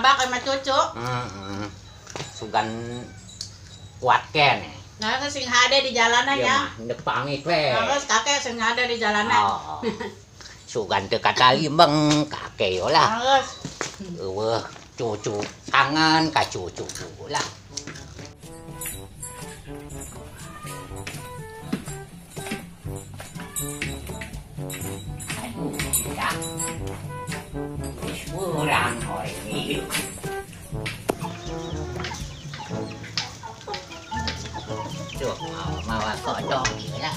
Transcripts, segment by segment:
abah sama cucu. Sugan kuat ken. Nah, sing hade di jalanan ya. Ndek pamit we. Terus kakek sing hade di jalanan. Sugan teu kata limbeng kakek lah. Terus Eueuh, cucu kangen ka cucu lah. Ya. Kurang oi ini. Tuh, mau kodok lah.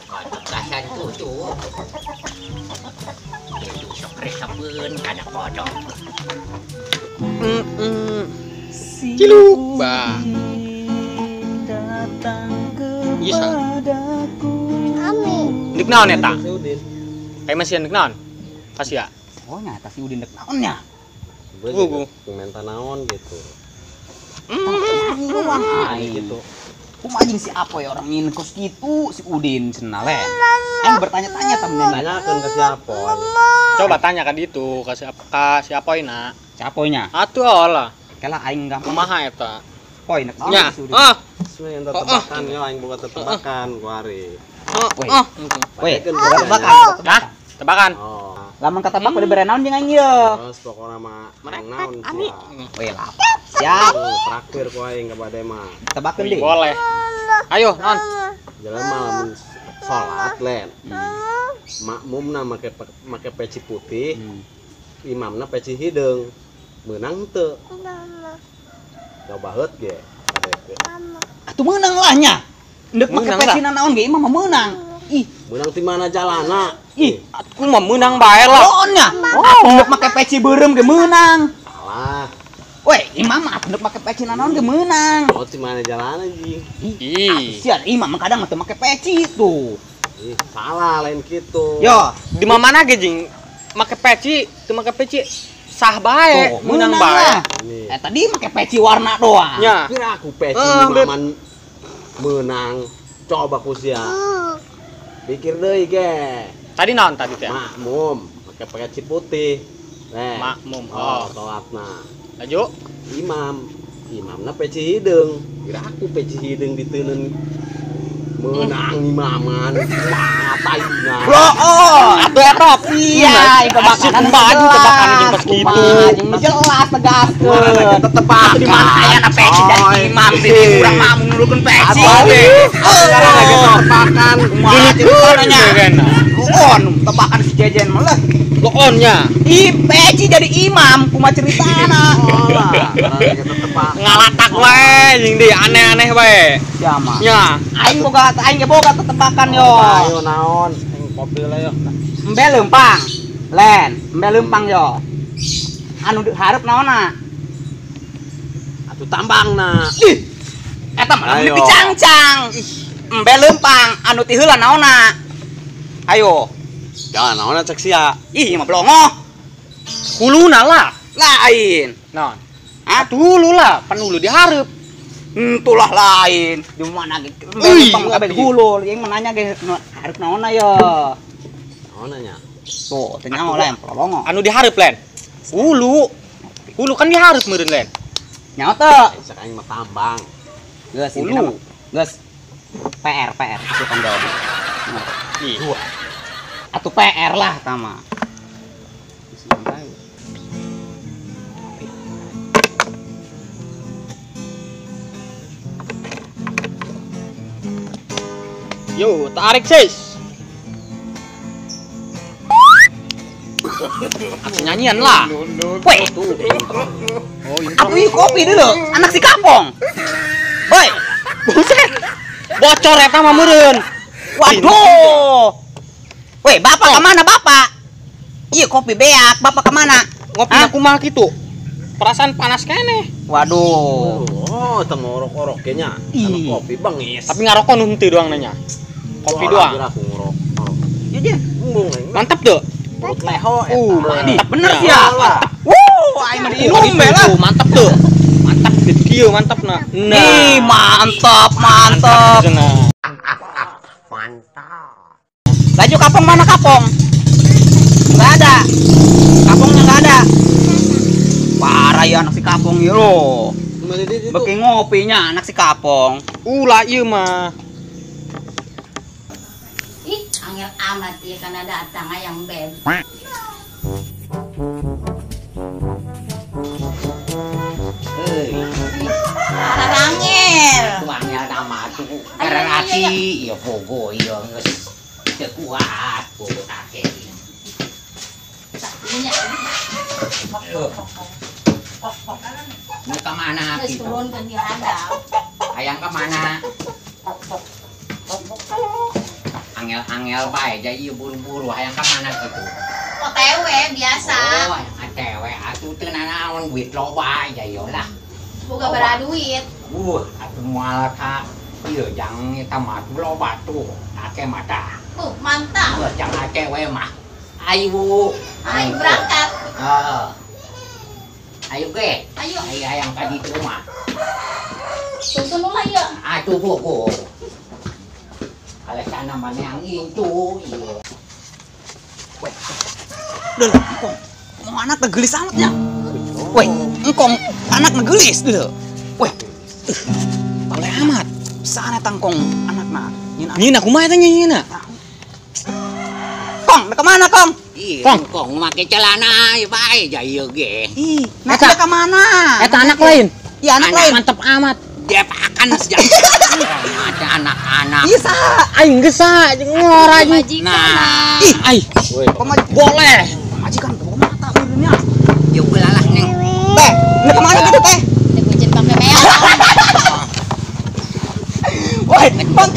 Kodok kasan cucu. Itu sok resapeun kana kodok. Ciluk, bah. Iya, Nek naon eta? Kayak masih nek naon? Kasih ya. Oh, nyata si Udin dek naonnya. Bu. Minta naon gitu. Gitu. Kumajing si Apoy orang ingin kos gitu si Udin senalen. Bertanya-tanya temen. Tanyakan ke siapa? Coba tanya kan itu ke siapa ini? Siapoynya? Atuh lah. Kela aing gampang. Kumaha eta? Poy nek naon Nya. si Udin. Sesuai yang tebakan ya aing boga tebakan ku ari. Weh, tebakan. Hah? Tebakan. Oh. lamun katebak udah berenaon jeung aing ieu. Terus pokona mah naon sih. Weh lah. Siap. Traktir ku aing ka bade mah. Tebakeun deui. Boleh. Ayo, non. Jelema lamun salat len. Makmumna make peci putih. Imamna peci hideung. Meunang teu. Coba heut ge. Atuh meunang lah nya. Endek make Meunang peci naon ge imam mah meunang. Ih, Meunang ti mana jalana? ih, Aku mah menang bae lah. naonnya? Endek make peci beureum ge meunang. Salah. Weh, imam mah endek make peci naon ge meunang. Oh ti mana jalana ji? Ih, Sian imam mah kadang mah teu make peci tuh. Ih, salah lain kitu. Yo, di mana ge jing? Make peci, teu make peci sah bae, tuh, menang meunang bae. lah. Ini. Tadi make peci warna doang. Nya. Kira aku peci Beb. maman menang. Coba ku sia. Pikir deui ge. Tadi naon tadi teh? Makmum, pakai peci putih. Makmum. Oh, Oh, salatna. lanjut. Imamna peci hideung. Kira aku peci hideung diteuneun menang imaman. Mataina. Oh, atuh eta iya, Asik maju tebakan jeung pas kitu. Jeung jelas tegaskeun. Tetepak Di mana aya na peci dari imam di urang mah nulunkeun peci. Sekarang lagi tebakan. Kumaha ceritanya? Kan. Loon, tebakan si Jejen mah leh. Loonnya Ih, peci jadi imam, kumaha ceritana? Lagi tetepak. ngalatak wae jeung di aneh-aneh wae. Ya mah. Nya. Aing ge boga tetebakan yo. Ayo naon? Kopi lah yo. Embe leumpang. Len, embe leumpang yo. Anu hareup naonna? Atuh tambangna. Ih, eta mah Ayo. dicangcang. Embe leumpang, anu ti heula naonna? Ayo. Jangan naon cek sia. Ih, mah blongo. Huluna lah. Lain. Naon? Dulu lah, pan hulu dihareup. Tulah lain. Di mana ge? Embe Ih, leumpang kabeh ngopi. hulul. Yang menanya ge hareup naonna yo. Naonnya? Tuh, teh nyaho lain blongo. Anu dihareup len. Hulu. Hulu kan dihareup meureun len. Nyaho teu? Cek aing mah tambang. Geus Hulu. Geus. PR itu kan jawab. Ih. Atuh PR lah tama. Yo, tarik sis. Aku nyanyian lah. Weh, aku yuk kopi dulu, anak si kapong. Woi, Buset. Bocor eta mah meureun. waduh. Weh, bapak kemana bapak? Iya kopi beak, bapak kemana? Ngopi aku mah kitu. Perasaan panas keneh. Waduh. Oh, teu ngorok-orok ge nya. Anu Ih. kopi bengis. Tapi ngarokok nu henteu doang nanya. Kopi doang. Kira aku ngorok. Iya dia. Embung. Mantap tuh. Perut leho Mantap bener sih Ya. ya. Wuh, aing mah diinum be lah. Mantap tuh. Mantap gitu kieu mantap nah. Ih, mantap, mantap. Cenah. Laju kapong mana kapong? Nggak ada. Kapongnya nggak ada. Parah ya anak si kapong ya lo. Beki ngopinya anak si kapong. Ulah ieu mah. Ih, angel amat ya karena datang ayang beb. Angel. Tuangnya nama tuh garasi ya pogo ya geus teu kuat pogo take. Punya. Ini kemana Geus gitu? turun ke dia hadap. Hayang kemana? Angel bae jadi buru-buru hayang kemana gitu? OTW biasa. Oh, hayang atewe atuh teu nanaon duit loba ya lah. Boga bara duit. Atuh moal ka ieu jang eta mah loba tuh. Ake mata. Mantap. Jang atewe mah. Ayo. Ayo berangkat. Heeh. Ayo ge. Ayo. Ayo hayang ka ditu mah. Tuntun ulah ya. Atuh pogo. Kalau sana mana yang itu, iya. Udah lah, engkong anak negelis amatnya. Weh, engkong anak negelis dulu. Weh, boleh amat. Sana tangkong anakna. Nyina kumaha eta nyina? Kong, ke mana Kong? Kong make celana ya bae ja ieu ge. Ih, nak ke mana? Eta anak lain. Iya, anak lain. Mantep amat. Dia akan sejak ada anak-anak. Bisa. Aing geus sa ngora anjing. Nah, Ih, Ai, boleh. majikan ke mata urunnya. yuk belalah neng. Teh, nak ke mana gitu teh? Dikucin pakai meong. Woi, Bang.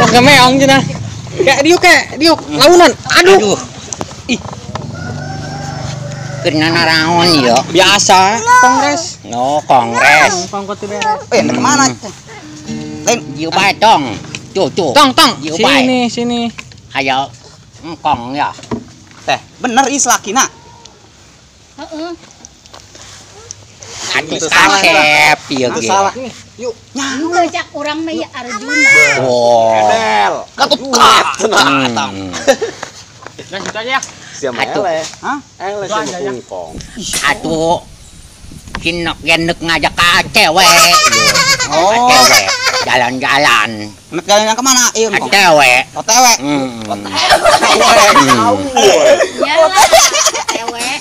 Pakai meong cenah. Kayak diuk launan. Aduh. Kena naraon yo. Biasa kongres. No kongres. Kongkot teu beres. Nak ke mana? Lain, Ieu bae tong. Cucu. Tong. Ieu bae. Sini. Hayo engkong ya. teh, bener is lakina. Heeh. Atuh kasep ieu ge. Yuk. Ngejak urang mah ya Arjuna. Oh. Edel. Katukat. Dah situ aja ya. Siapa Atuh. ele? Hah? Ele Jual sama aja. kungkong. Atuh kinok genek ngajak ka cewek. Oh. Cewek jalan-jalan. Nak jalan yang kemana? Iya, Ka Kong. cewek. OTW. Ya lah. Cewek.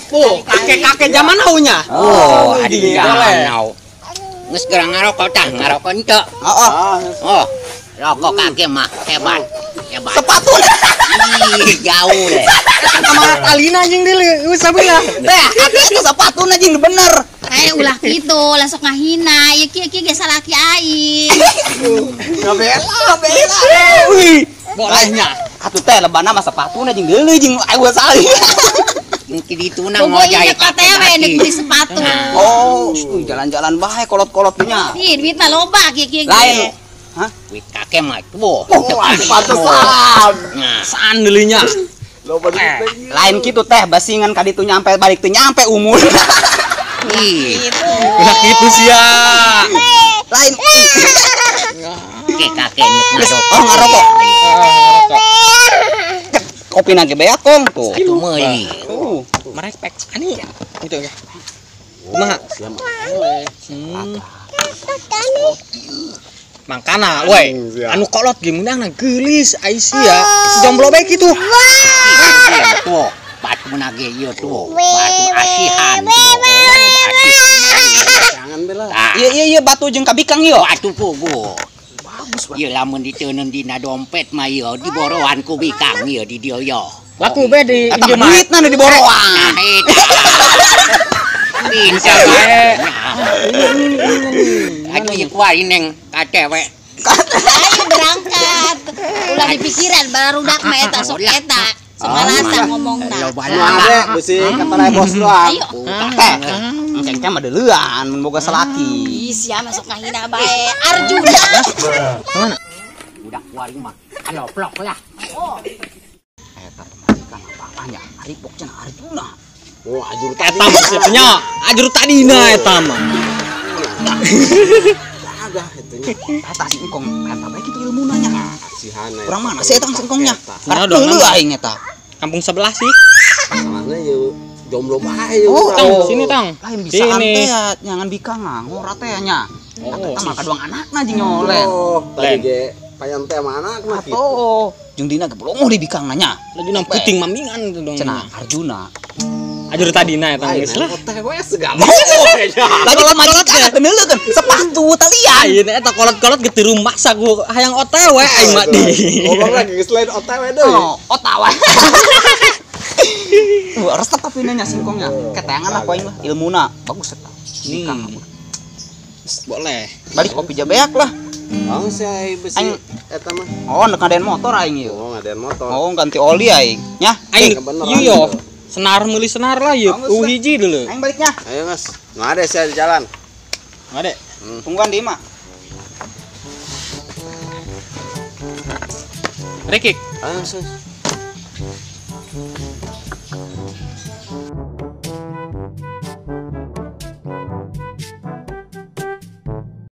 Kakek zaman naunya. Oh, ada Boleh. janau. Geus gerang ngarokok tah, ngarokok henteu. Oh, Oh, rokok kakek mah hebat. Hebat. sepatu. Ih, jauh deh. Sama Alina anjing deuleu. Geus sabelah. Teh, itu sepatu anjing bener. Ulah gitu, langsung ngahina. Ya kieu ge salaki aing. Bela. Wih, bolehnya. Atuh teh lebana mah sepatu anjing deuleu jeung aweus sali. Mungkin itu nang Bogo ngojai inget OTW nek beli sepatu. Oh, jalan-jalan bae kolot-kolot punya. Ih, duit mah loba kieu Lain. Wih, kakek mah tuh. Pantesan. Nah, Saan deuleunya. Lain gitu teh, basingan ka ditu nyampe balik teu nyampe umur. ih, Udah gitu sih ya. Lain. kakek ngarokok. Oh, ngarokok. Kopi nage beak Kong tuh. Itu meuli. Merespek. Ani. Gitu ya. Kumaha? Mangkana, woi. Anu kolot ge meunang geulis Aisyah. Jomblo bae kitu. Tuh, batu nage ieu tuh. Batu asihan tuh. Jangan bela. Iya batu jeung kabikang ieu. Batu pugu. Bagus banget. Ieu lamun diteuneun dina dompet mah ieu diboroan ku bikang ieu di dieu yo. Laku be di Eta mah duitna nu diboroan. Nah, eta. Pintar bae. Aduh ieu kuari neng ka cewek. Ayo berangkat. Ulah dipikiran barudak mah eta sok eta. Semalasa ngomongna. Ada besi kata bos doang. Ayo. Teh, engke mah deuleuan mun boga salaki. Ih, sia masuk ngahina bae. Arjuna. Mana? Budak kuari mah aloplok lah. Eta pemajikan apa-apanya, ari bok cenah Arjuna. Oh, ajur Eta mah siapanya. Ajur tadina eta mah. ada itunya. Eta si engkong, eta bae kitu ilmu nanya. Si Hana. Urang mana sih eta si engkongnya? Nah, Karena dulu dong, aing eta. Kampung sebelah sih. Masalahnya yuk jomblo bae yuk. Oh, tang, sini tang. Lain bisa Sini. ante ya, jangan bikang ngora teh nya. Oh. Eta mah kaduang anakna jeung nyolen. Oh, tadi Len. ge payan teh mana mah kitu. Atuh, jeung dina ge belum di bikang nanya. Lagi nang puting mamingan itu dong. Cenah Arjuna. Ajur tadina eta Lain geus lah. teh we segala. Lagi majikan neuleun sepatu talian. Ayeuna eta kolot-kolot geteureum maksa ku hayang OTW aing mah di. Ngomong lagi geus lain OTW deui. Oh, otawa. Resep tapi nanya singkongnya. Ketengan lah poin lah ilmuna. Bagus eta. Bikang. Boleh. Balik kopi jabeak lah. Oh, si besi Aing- eta mah. Oh, nek ngadean motor aing ieu. Oh, ngadean motor. Oh, ganti oli aing. Nya. Aing kebeneran yo gitu. senar meuli senar lah yuk. Bagus lah. Hiji dulu. Aing baliknya. Ayo, Mas. Ngade saya di jalan. Ngade. Tungguan di mah. Rekik. Ayo, Mas.